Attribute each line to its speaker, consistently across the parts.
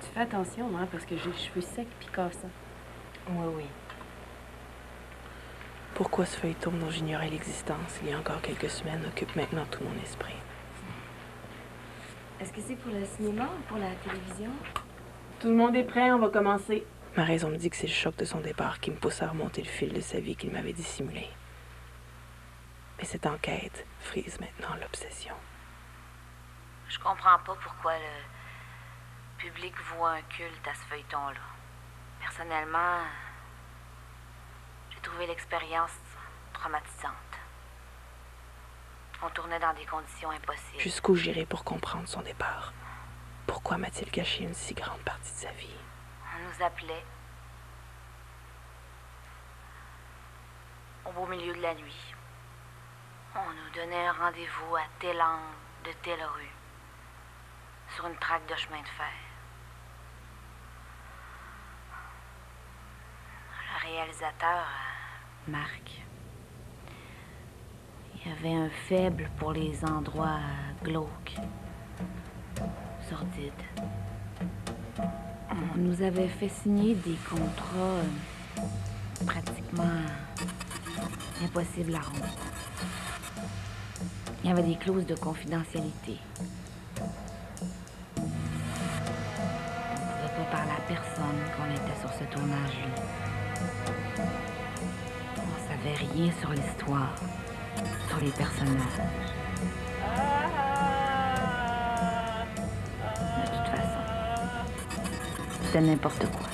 Speaker 1: Tu fais attention, hein, parce que j'ai les cheveux secs puis cassants.
Speaker 2: Oui, oui. Pourquoi ce feuilleton dont j'ignorais l'existence il y a encore quelques semaines occupe maintenant tout mon esprit?
Speaker 1: Est-ce que c'est pour le cinéma ou pour la télévision?
Speaker 3: Tout le monde est prêt, on va commencer.
Speaker 2: Ma raison me dit que c'est le choc de son départ qui me pousse à remonter le fil de sa vie qu'il m'avait dissimulé. Mais cette enquête frise maintenant l'obsession.
Speaker 4: Je comprends pas pourquoi le public voit un culte à ce feuilleton-là. Personnellement, j'ai trouvé l'expérience traumatisante. On tournait dans des conditions impossibles.
Speaker 2: Jusqu'où j'irai pour comprendre son départ? Pourquoi m'a-t-il caché une si grande partie de sa vie?
Speaker 4: On nous appelait au beau milieu de la nuit. On nous donnait un rendez-vous à tel angle de telle rue, sur une traque de chemin de fer. Le réalisateur, Marc, il avait un faible pour les endroits glauques, sordides. On nous avait fait signer des contrats pratiquement impossibles à rompre. Il y avait des clauses de confidentialité. On ne pouvait pas parler à personne qu'on était sur ce tournage-là. On savait rien sur l'histoire, sur les personnages. De toute façon, c'était n'importe quoi.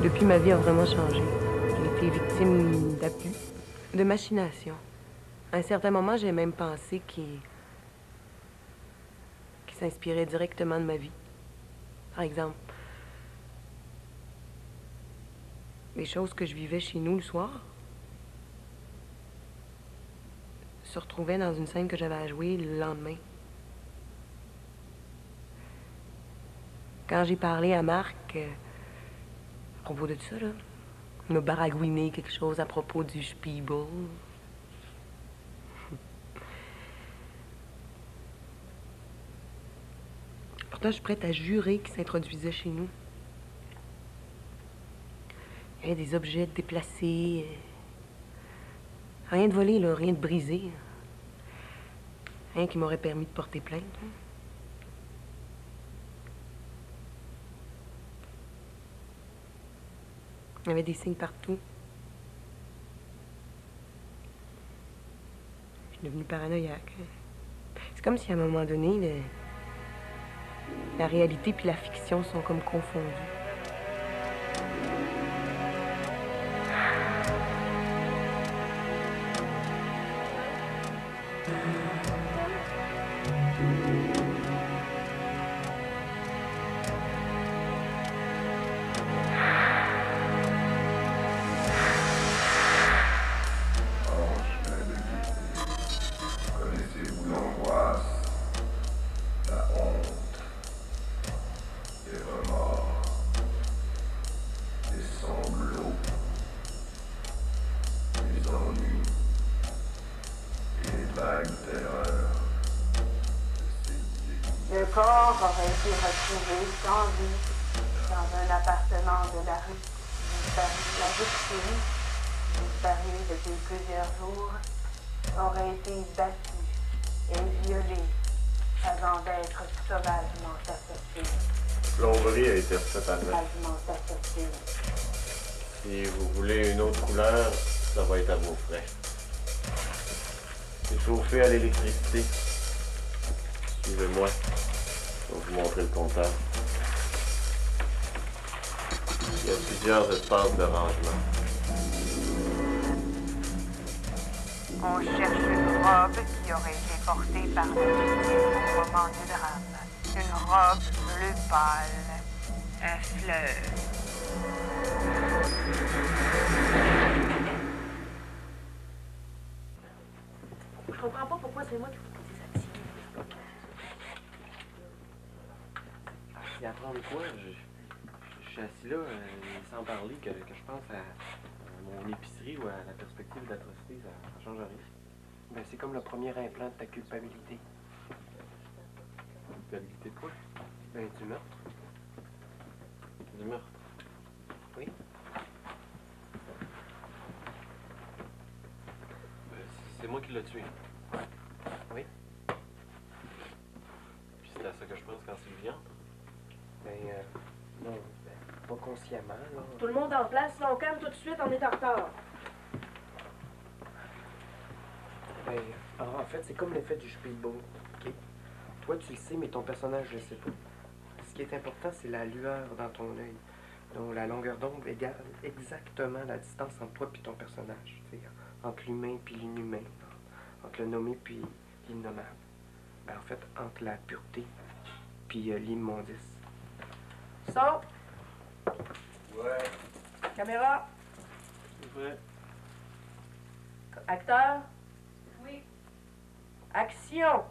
Speaker 5: Depuis, ma vie a vraiment changé. J'ai été victime d'abus, de machination. À un certain moment, j'ai même pensé qu'il s'inspirait directement de ma vie. Par exemple, les choses que je vivais chez nous le soir se retrouvaient dans une scène que j'avais à jouer le lendemain. Quand j'ai parlé à Marc à propos de ça, là, il m'a baragouiné quelque chose à propos du Spiegel. Pourtant, je suis prête à jurer qu'il s'introduisait chez nous. Il y avait des objets déplacés. Rien de volé, là, rien de brisé. Rien qui m'aurait permis de porter plainte. Il y avait des signes partout. Je suis devenue paranoïaque. C'est comme si à un moment donné, la réalité puis la fiction sont comme confondues.
Speaker 6: Le corps aurait été retrouvé sans vie dans un appartement de la rue disparue. La victime, disparue depuis plusieurs jours, aurait été battue et violée avant d'être sauvagement assassinée.
Speaker 7: Plomberie a été refaite à neuf.
Speaker 6: Sauvagement assassinée.
Speaker 7: Si vous voulez une autre couleur, ça va être à vos frais. C'est chauffé à l'électricité. Suivez-moi. Je vais vous montrer le compteur. Il y a plusieurs espaces de rangement.
Speaker 6: On cherche une robe qui aurait été portée par la victime au moment du drame. Une robe bleu pâle, à fleurs.
Speaker 1: Je comprends pas pourquoi c'est moi qui vous pose des actions.
Speaker 8: C'est apprendre quoi? Je suis assis là, sans parler, que je pense à mon épicerie ou à la perspective d'atrocité, ça change rien.
Speaker 9: Ben, c'est comme le premier implant de ta culpabilité.
Speaker 8: Culpabilité de quoi?
Speaker 9: Ben, du meurtre.
Speaker 8: Du meurtre.
Speaker 9: Oui.
Speaker 8: C'est moi qui l'ai tué.
Speaker 9: Oui.
Speaker 8: Puis c'est à ça que je pense quand c'est viande.
Speaker 9: Ben, non, ben, pas consciemment, là.
Speaker 3: Tout le monde en place, là, on calme tout de suite, on est en retard.
Speaker 9: Ben, en fait, c'est comme l'effet du speedball, OK? Toi, tu le sais, mais ton personnage ne le sait pas. Ce qui est important, c'est la lueur dans ton œil. Donc, la longueur d'onde égale exactement la distance entre toi et ton personnage. Tu sais, entre l'humain et l'inhumain. Entre le nommé puis l'innommable. Ben, en fait, entre la pureté puis l'immondice.
Speaker 3: Son.
Speaker 7: Ouais.
Speaker 3: Caméra.
Speaker 8: Ouais.
Speaker 3: Acteur. Oui. Action.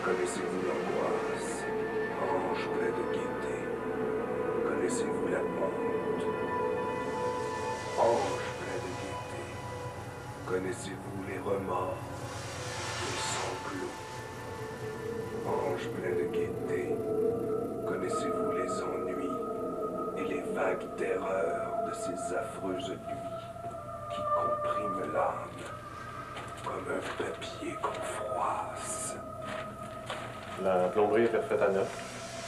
Speaker 10: Connaissez-vous l'angoisse, ange plein de gaieté? Connaissez-vous la honte, ange plein de gaieté? Connaissez-vous les remords, les sanglots, ange plein de gaieté? Connaissez-vous les ennuis et les vagues terreurs de ces affreuses nuits qui compriment l'âme comme un papier qu'on froisse?
Speaker 7: La plomberie est refaite à neuf.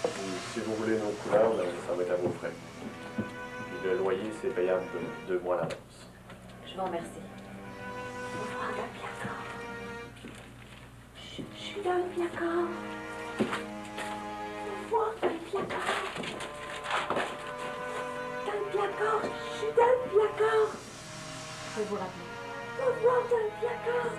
Speaker 7: Et si vous voulez nos couleurs, ben, ça va être à vos frais. Puis le loyer, c'est payable de 2 mois à l'avance.
Speaker 1: Je vous remercie. Ouvre dans le placard. Je suis dans le placard. Ouvre dans le placard. Dans le placard. Je suis dans le placard. Je vais vous rappeler. Ouvre dans le placard.